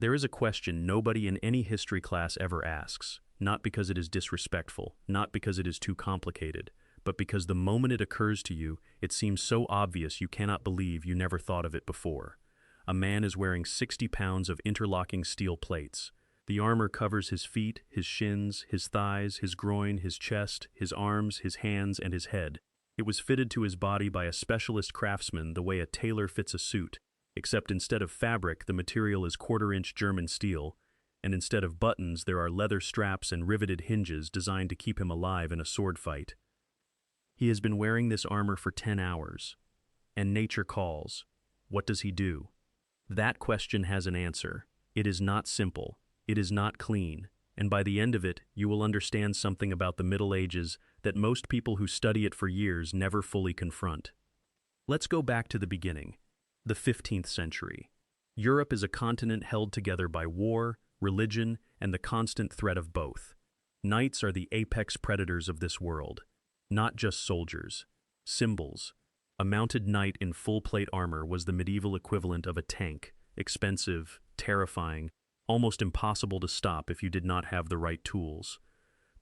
There is a question nobody in any history class ever asks, not because it is disrespectful, not because it is too complicated, but because the moment it occurs to you, it seems so obvious you cannot believe you never thought of it before. A man is wearing 60 pounds of interlocking steel plates. The armor covers his feet, his shins, his thighs, his groin, his chest, his arms, his hands, and his head. It was fitted to his body by a specialist craftsman the way a tailor fits a suit, except instead of fabric, the material is quarter-inch German steel, and instead of buttons, there are leather straps and riveted hinges designed to keep him alive in a sword fight. He has been wearing this armor for 10 hours. And nature calls. What does he do? That question has an answer. It is not simple. It is not clean. And by the end of it, you will understand something about the Middle Ages that most people who study it for years never fully confront. Let's go back to the beginning. The 15th century. Europe is a continent held together by war, religion, and the constant threat of both. Knights are the apex predators of this world. Not just soldiers. Symbols. A mounted knight in full plate armor was the medieval equivalent of a tank, expensive, terrifying, almost impossible to stop if you did not have the right tools.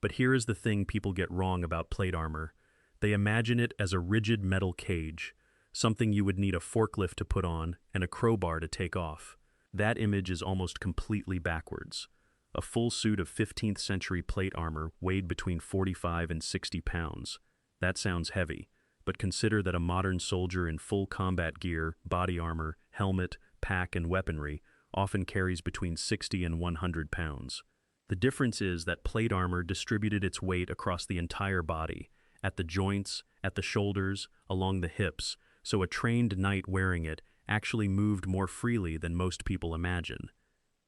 But here is the thing people get wrong about plate armor. They imagine it as a rigid metal cage, something you would need a forklift to put on and a crowbar to take off. That image is almost completely backwards. A full suit of 15th century plate armor weighed between 45 and 60 pounds. That sounds heavy, but consider that a modern soldier in full combat gear, body armor, helmet, pack, and weaponry often carries between 60 and 100 pounds. The difference is that plate armor distributed its weight across the entire body, at the joints, at the shoulders, along the hips, so a trained knight wearing it actually moved more freely than most people imagine.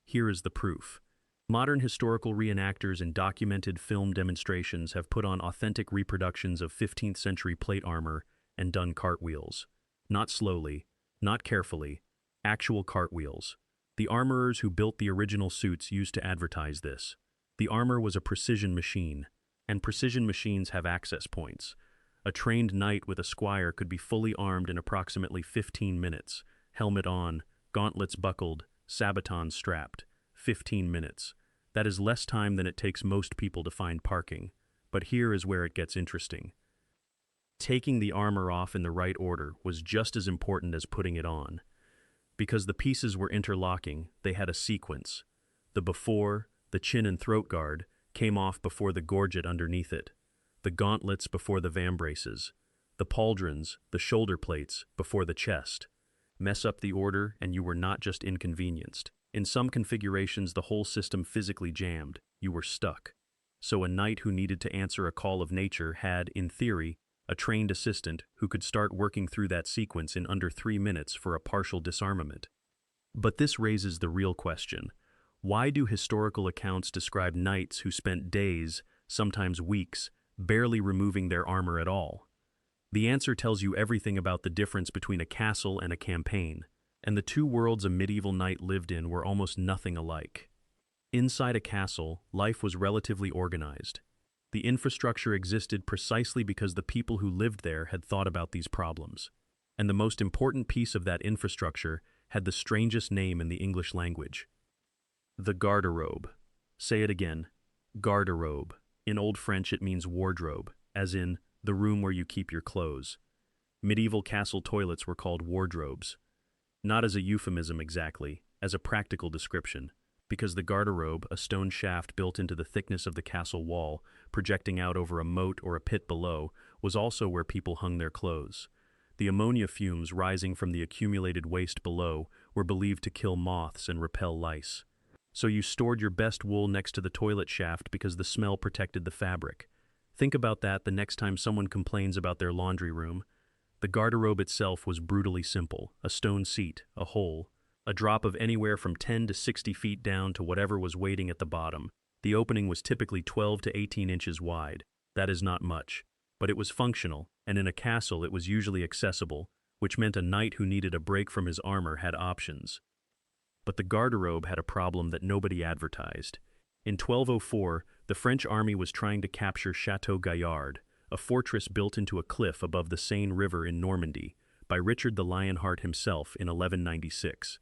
Here is the proof. Modern historical reenactors and documented film demonstrations have put on authentic reproductions of 15th century plate armor and done cartwheels. Not slowly, not carefully, actual cartwheels. The armorers who built the original suits used to advertise this. The armor was a precision machine, and precision machines have access points. A trained knight with a squire could be fully armed in approximately 15 minutes, helmet on, gauntlets buckled, sabatons strapped. 15 minutes. That is less time than it takes most people to find parking. But here is where it gets interesting. Taking the armor off in the right order was just as important as putting it on. Because the pieces were interlocking, they had a sequence. The before, the chin and throat guard, came off before the gorget underneath it. The gauntlets before the vambraces. The pauldrons, the shoulder plates, before the chest. Mess up the order and you were not just inconvenienced. In some configurations, the whole system physically jammed. You were stuck. So a knight who needed to answer a call of nature had, in theory, a trained assistant who could start working through that sequence in under 3 minutes for a partial disarmament. But this raises the real question. Why do historical accounts describe knights who spent days, sometimes weeks, barely removing their armor at all? The answer tells you everything about the difference between a castle and a campaign. And the two worlds a medieval knight lived in were almost nothing alike. Inside a castle, life was relatively organized. The infrastructure existed precisely because the people who lived there had thought about these problems. And the most important piece of that infrastructure had the strangest name in the English language. The garderobe. Say it again. Garderobe. In Old French it means wardrobe, as in the room where you keep your clothes. Medieval castle toilets were called wardrobes. Not as a euphemism exactly, as a practical description, because the garderobe, a stone shaft built into the thickness of the castle wall, projecting out over a moat or a pit below, was also where people hung their clothes. The ammonia fumes rising from the accumulated waste below were believed to kill moths and repel lice. So you stored your best wool next to the toilet shaft because the smell protected the fabric. Think about that the next time someone complains about their laundry room. The garderobe itself was brutally simple: a stone seat, a hole, a drop of anywhere from 10 to 60 feet down to whatever was waiting at the bottom. The opening was typically 12 to 18 inches wide. That is not much, but it was functional, and in a castle it was usually accessible, which meant a knight who needed a break from his armor had options. But the garderobe had a problem that nobody advertised. In 1204, the French army was trying to capture Chateau Gaillard, a fortress built into a cliff above the Seine River in Normandy, by Richard the Lionheart himself in 1196.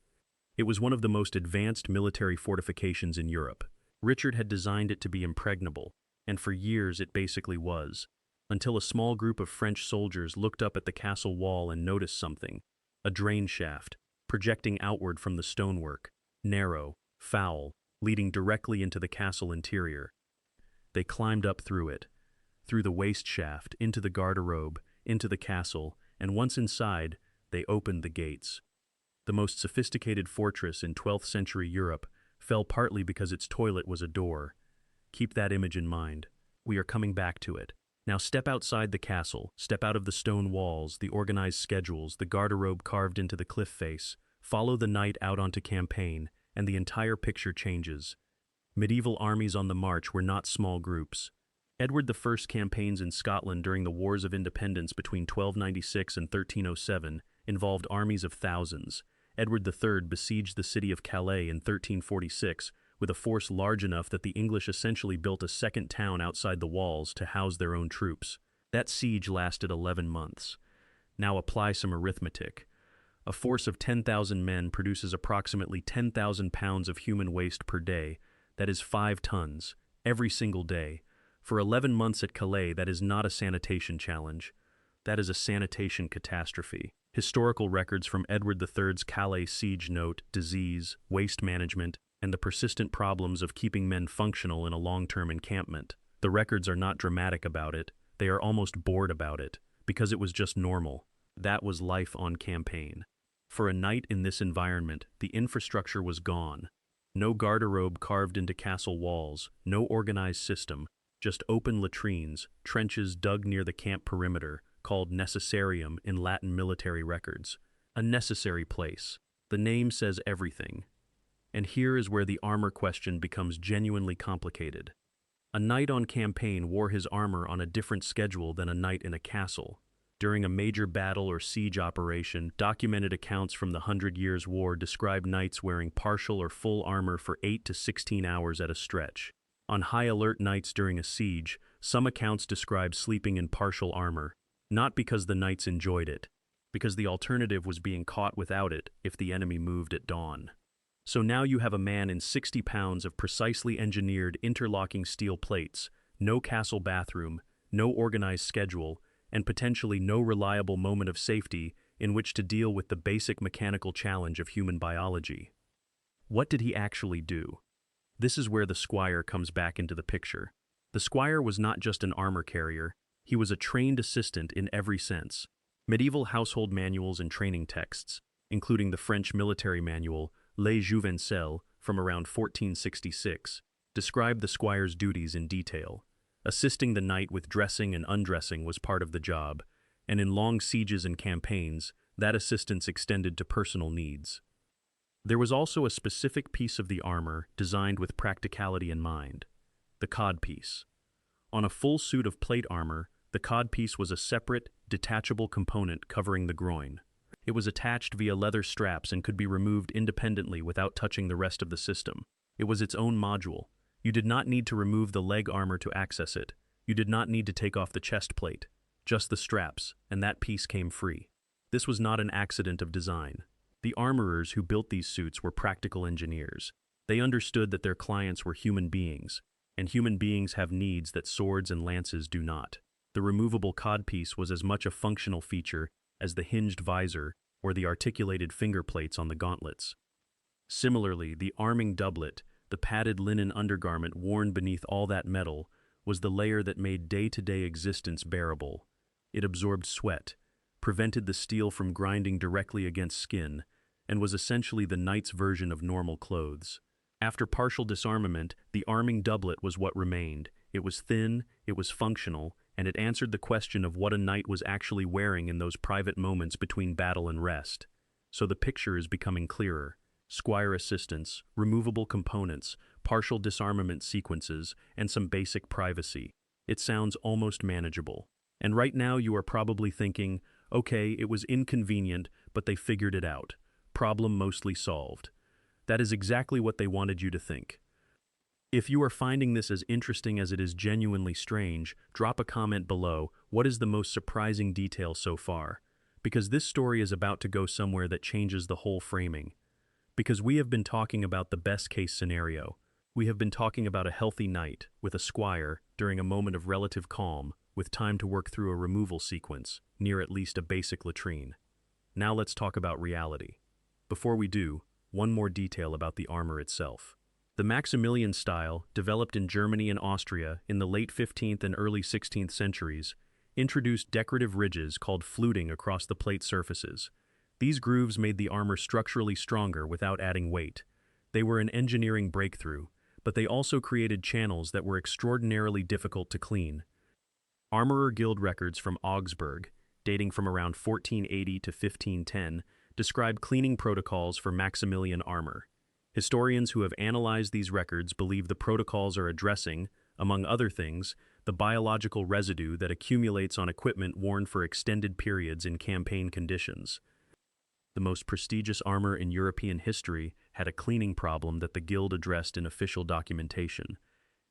It was one of the most advanced military fortifications in Europe. Richard had designed it to be impregnable, and for years it basically was, until a small group of French soldiers looked up at the castle wall and noticed something: a drain shaft, projecting outward from the stonework, narrow, foul, leading directly into the castle interior. They climbed up through it, through the waste shaft, into the garderobe, into the castle, and once inside, they opened the gates. The most sophisticated fortress in 12th century Europe fell partly because its toilet was a door. Keep that image in mind. We are coming back to it. Now step outside the castle, step out of the stone walls, the organized schedules, the garderobe carved into the cliff face, follow the knight out onto campaign, and the entire picture changes. Medieval armies on the march were not small groups. Edward I's campaigns in Scotland during the Wars of Independence between 1296 and 1307 involved armies of thousands. Edward III besieged the city of Calais in 1346 with a force large enough that the English essentially built a second town outside the walls to house their own troops. That siege lasted 11 months. Now apply some arithmetic. A force of 10,000 men produces approximately 10,000 pounds of human waste per day. That is 5 tons, every single day. For 11 months at Calais, that is not a sanitation challenge. That is a sanitation catastrophe. Historical records from Edward III's Calais siege note disease, waste management, and the persistent problems of keeping men functional in a long-term encampment. The records are not dramatic about it, they are almost bored about it, because it was just normal. That was life on campaign. For a knight in this environment, the infrastructure was gone. No garderobe carved into castle walls, no organized system, just open latrines, trenches dug near the camp perimeter, called necessarium in Latin military records. A necessary place. The name says everything. And here is where the armor question becomes genuinely complicated. A knight on campaign wore his armor on a different schedule than a knight in a castle. During a major battle or siege operation, documented accounts from the 100 Years' War describe knights wearing partial or full armor for 8 to 16 hours at a stretch. On high-alert nights during a siege, some accounts describe sleeping in partial armor, not because the knights enjoyed it, because the alternative was being caught without it if the enemy moved at dawn. So now you have a man in 60 pounds of precisely engineered interlocking steel plates, no castle bathroom, no organized schedule, and potentially no reliable moment of safety in which to deal with the basic mechanical challenge of human biology. What did he actually do? This is where the squire comes back into the picture. The squire was not just an armor carrier, he was a trained assistant in every sense. Medieval household manuals and training texts, including the French military manual Les Jouvencelles from around 1466, describe the squire's duties in detail. Assisting the knight with dressing and undressing was part of the job, and in long sieges and campaigns, that assistance extended to personal needs. There was also a specific piece of the armor designed with practicality in mind: the codpiece. On a full suit of plate armor, the codpiece was a separate, detachable component covering the groin. It was attached via leather straps and could be removed independently without touching the rest of the system. It was its own module. You did not need to remove the leg armor to access it. You did not need to take off the chest plate, just the straps, and that piece came free. This was not an accident of design. The armorers who built these suits were practical engineers. They understood that their clients were human beings, and human beings have needs that swords and lances do not. The removable codpiece was as much a functional feature as the hinged visor or the articulated finger plates on the gauntlets. Similarly, the arming doublet, the padded linen undergarment worn beneath all that metal, was the layer that made day-to-day existence bearable. It absorbed sweat, prevented the steel from grinding directly against skin, and was essentially the knight's version of normal clothes. After partial disarmament, the arming doublet was what remained. It was thin, it was functional, and it answered the question of what a knight was actually wearing in those private moments between battle and rest. So the picture is becoming clearer. Squire assistance, removable components, partial disarmament sequences, and some basic privacy. It sounds almost manageable. And right now you are probably thinking, okay, it was inconvenient, but they figured it out. Problem mostly solved. That is exactly what they wanted you to think. If you are finding this as interesting as it is genuinely strange, drop a comment below. What is the most surprising detail so far? Because this story is about to go somewhere that changes the whole framing. Because we have been talking about the best-case scenario. We have been talking about a healthy night with a squire during a moment of relative calm, with time to work through a removal sequence near at least a basic latrine. Now let's talk about reality. Before we do, one more detail about the armor itself. The Maximilian style, developed in Germany and Austria in the late 15th and early 16th centuries, introduced decorative ridges called fluting across the plate surfaces. These grooves made the armor structurally stronger without adding weight. They were an engineering breakthrough, but they also created channels that were extraordinarily difficult to clean. Armorer Guild records from Augsburg, dating from around 1480 to 1510, describe cleaning protocols for Maximilian armor. Historians who have analyzed these records believe the protocols are addressing, among other things, the biological residue that accumulates on equipment worn for extended periods in campaign conditions. The most prestigious armor in European history had a cleaning problem that the Guild addressed in official documentation.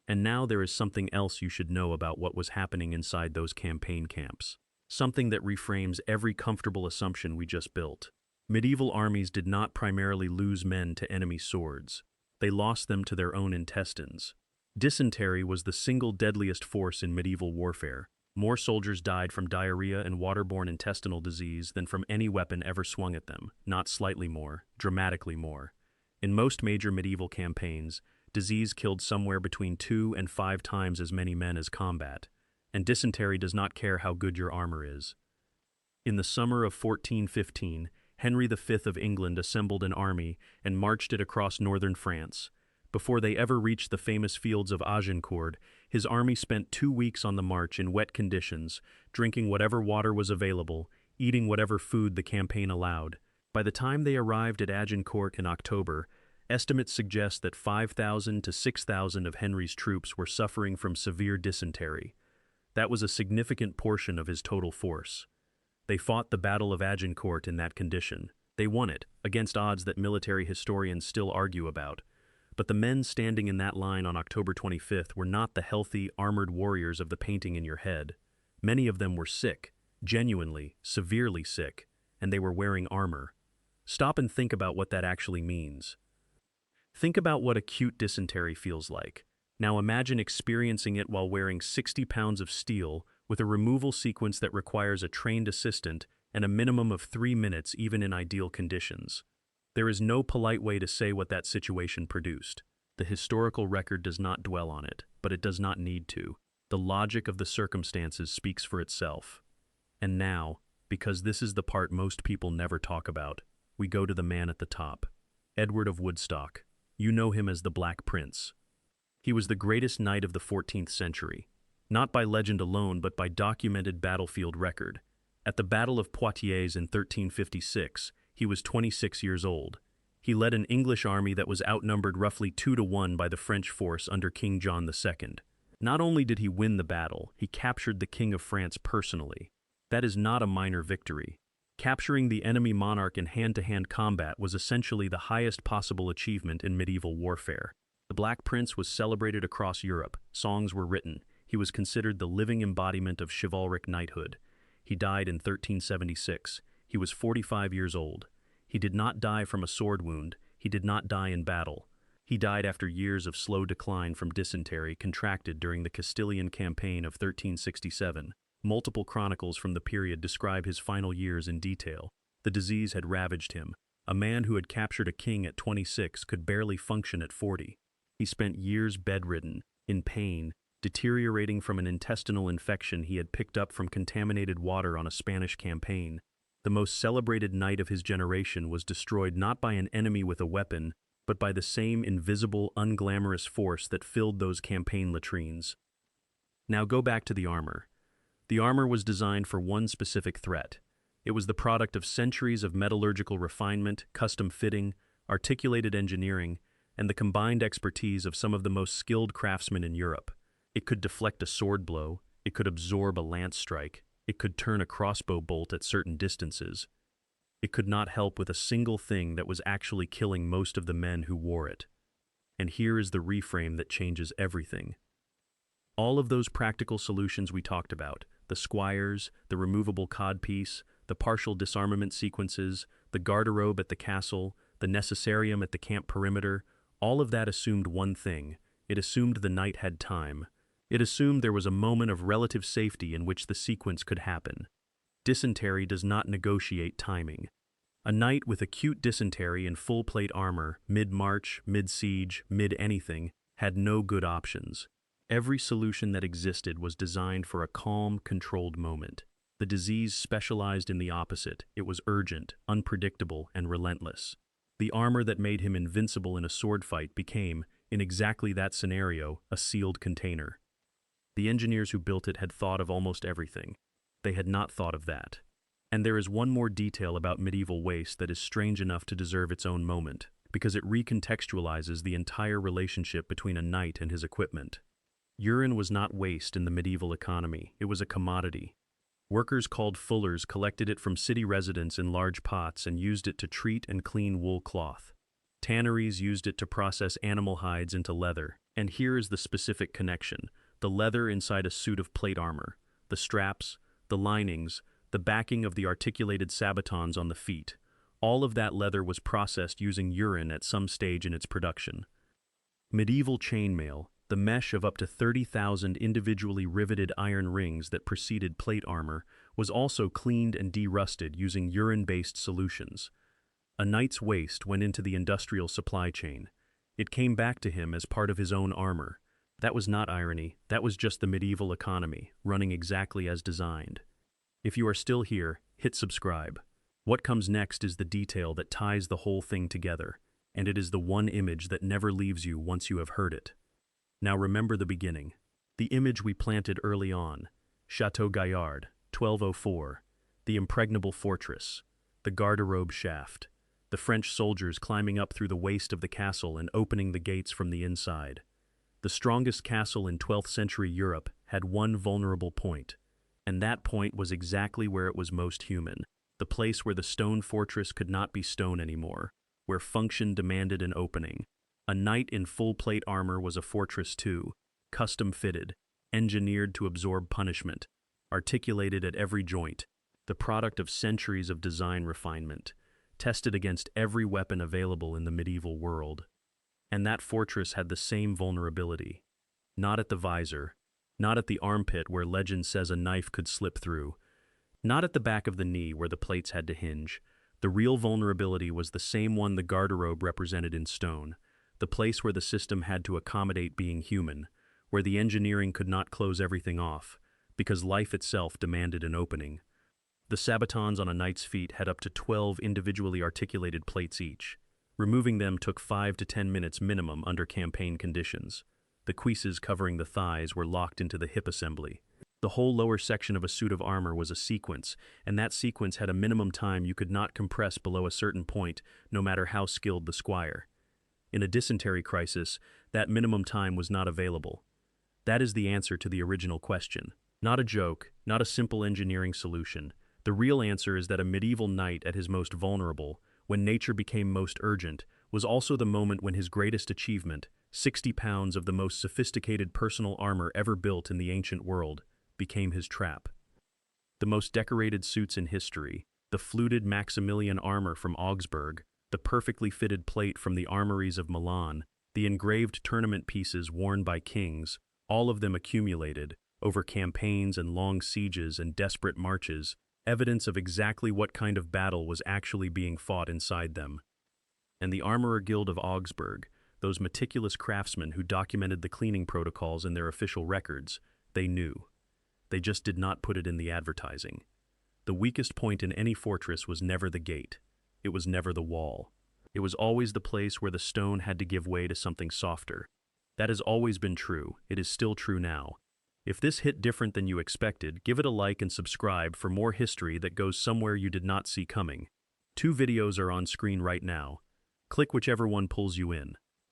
And now there is something else you should know about what was happening inside those campaign camps. Something that reframes every comfortable assumption we just built. Medieval armies did not primarily lose men to enemy swords. They lost them to their own intestines. Dysentery was the single deadliest force in medieval warfare. More soldiers died from diarrhea and waterborne intestinal disease than from any weapon ever swung at them, not slightly more, dramatically more. In most major medieval campaigns, disease killed somewhere between 2 and 5 times as many men as combat, and dysentery does not care how good your armor is. In the summer of 1415, Henry V of England assembled an army and marched it across northern France. Before they ever reached the famous fields of Agincourt, his army spent 2 weeks on the march in wet conditions, drinking whatever water was available, eating whatever food the campaign allowed. By the time they arrived at Agincourt in October, estimates suggest that 5,000 to 6,000 of Henry's troops were suffering from severe dysentery. That was a significant portion of his total force. They fought the Battle of Agincourt in that condition. They won it, against odds that military historians still argue about. But the men standing in that line on October 25th were not the healthy, armored warriors of the painting in your head. Many of them were sick, genuinely, severely sick, and they were wearing armor. Stop and think about what that actually means. Think about what acute dysentery feels like. Now imagine experiencing it while wearing 60 pounds of steel with a removal sequence that requires a trained assistant and a minimum of 3 minutes even in ideal conditions. There is no polite way to say what that situation produced. The historical record does not dwell on it, but it does not need to. The logic of the circumstances speaks for itself. And now, because this is the part most people never talk about, we go to the man at the top. Edward of Woodstock. You know him as the Black Prince. He was the greatest knight of the 14th century, not by legend alone but by documented battlefield record. At the Battle of Poitiers in 1356, he was 26 years old. He led an English army that was outnumbered roughly 2-1 by the French force under King John II. Not only did he win the battle, he captured the King of France personally. That is not a minor victory. Capturing the enemy monarch in hand-to-hand combat was essentially the highest possible achievement in medieval warfare. The Black Prince was celebrated across Europe. Songs were written. He was considered the living embodiment of chivalric knighthood. He died in 1376. He was 45 years old. He did not die from a sword wound. He did not die in battle. He died after years of slow decline from dysentery contracted during the Castilian campaign of 1367. Multiple chronicles from the period describe his final years in detail. The disease had ravaged him. A man who had captured a king at 26 could barely function at 40. He spent years bedridden, in pain, deteriorating from an intestinal infection he had picked up from contaminated water on a Spanish campaign. The most celebrated knight of his generation was destroyed not by an enemy with a weapon, but by the same invisible, unglamorous force that filled those campaign latrines. Now go back to the armor. The armor was designed for one specific threat. It was the product of centuries of metallurgical refinement, custom fitting, articulated engineering, and the combined expertise of some of the most skilled craftsmen in Europe. It could deflect a sword blow, it could absorb a lance strike, it could turn a crossbow bolt at certain distances. It could not help with a single thing that was actually killing most of the men who wore it. And here is the reframe that changes everything. All of those practical solutions we talked about, the squires, the removable codpiece, the partial disarmament sequences, the garderobe at the castle, the necessarium at the camp perimeter, all of that assumed one thing. It assumed the knight had time. It assumed there was a moment of relative safety in which the sequence could happen. Dysentery does not negotiate timing. A knight with acute dysentery in full plate armor, mid-march, mid-siege, mid-anything, had no good options. Every solution that existed was designed for a calm, controlled moment. The disease specialized in the opposite. It was urgent, unpredictable, and relentless. The armor that made him invincible in a sword fight became, in exactly that scenario, a sealed container. The engineers who built it had thought of almost everything. They had not thought of that. And there is one more detail about medieval waste that is strange enough to deserve its own moment, because it recontextualizes the entire relationship between a knight and his equipment. Urine was not waste in the medieval economy, it was a commodity. Workers called fullers collected it from city residents in large pots and used it to treat and clean wool cloth. Tanneries used it to process animal hides into leather, and here is the specific connection: the leather inside a suit of plate armor, the straps, the linings, the backing of the articulated sabatons on the feet. All of that leather was processed using urine at some stage in its production. Medieval chainmail, the mesh of up to 30,000 individually riveted iron rings that preceded plate armor, was also cleaned and de-rusted using urine-based solutions. A knight's waste went into the industrial supply chain. It came back to him as part of his own armor. That was not irony, that was just the medieval economy, running exactly as designed. If you are still here, hit subscribe. What comes next is the detail that ties the whole thing together, and it is the one image that never leaves you once you have heard it. Now remember the beginning. The image we planted early on. Chateau Gaillard, 1204. The impregnable fortress. The Garderobe shaft. The French soldiers climbing up through the waist of the castle and opening the gates from the inside. The strongest castle in 12th century Europe had one vulnerable point. And that point was exactly where it was most human. The place where the stone fortress could not be stone anymore. Where function demanded an opening. A knight in full plate armor was a fortress too. Custom fitted. Engineered to absorb punishment. Articulated at every joint. The product of centuries of design refinement. Tested against every weapon available in the medieval world. And that fortress had the same vulnerability. Not at the visor. Not at the armpit where legend says a knife could slip through. Not at the back of the knee where the plates had to hinge. The real vulnerability was the same one the garderobe represented in stone. The place where the system had to accommodate being human. Where the engineering could not close everything off. Because life itself demanded an opening. The sabatons on a knight's feet had up to 12 individually articulated plates each. Removing them took 5 to 10 minutes minimum under campaign conditions. The cuisses covering the thighs were locked into the hip assembly. The whole lower section of a suit of armor was a sequence, and that sequence had a minimum time you could not compress below a certain point, no matter how skilled the squire. In a dysentery crisis, that minimum time was not available. That is the answer to the original question. Not a joke, not a simple engineering solution. The real answer is that a medieval knight at his most vulnerable, when nature became most urgent, was also the moment when his greatest achievement, 60 pounds of the most sophisticated personal armor ever built in the ancient world, became his trap. The most decorated suits in history, the fluted Maximilian armor from Augsburg, the perfectly fitted plate from the armories of Milan, the engraved tournament pieces worn by kings, all of them accumulated, over campaigns and long sieges and desperate marches, evidence of exactly what kind of battle was actually being fought inside them. And the Armorer Guild of Augsburg, those meticulous craftsmen who documented the cleaning protocols in their official records, they knew. They just did not put it in the advertising. The weakest point in any fortress was never the gate. It was never the wall. It was always the place where the stone had to give way to something softer. That has always been true. It is still true now. If this hit different than you expected, give it a like and subscribe for more history that goes somewhere you did not see coming. 2 videos are on screen right now. Click whichever one pulls you in.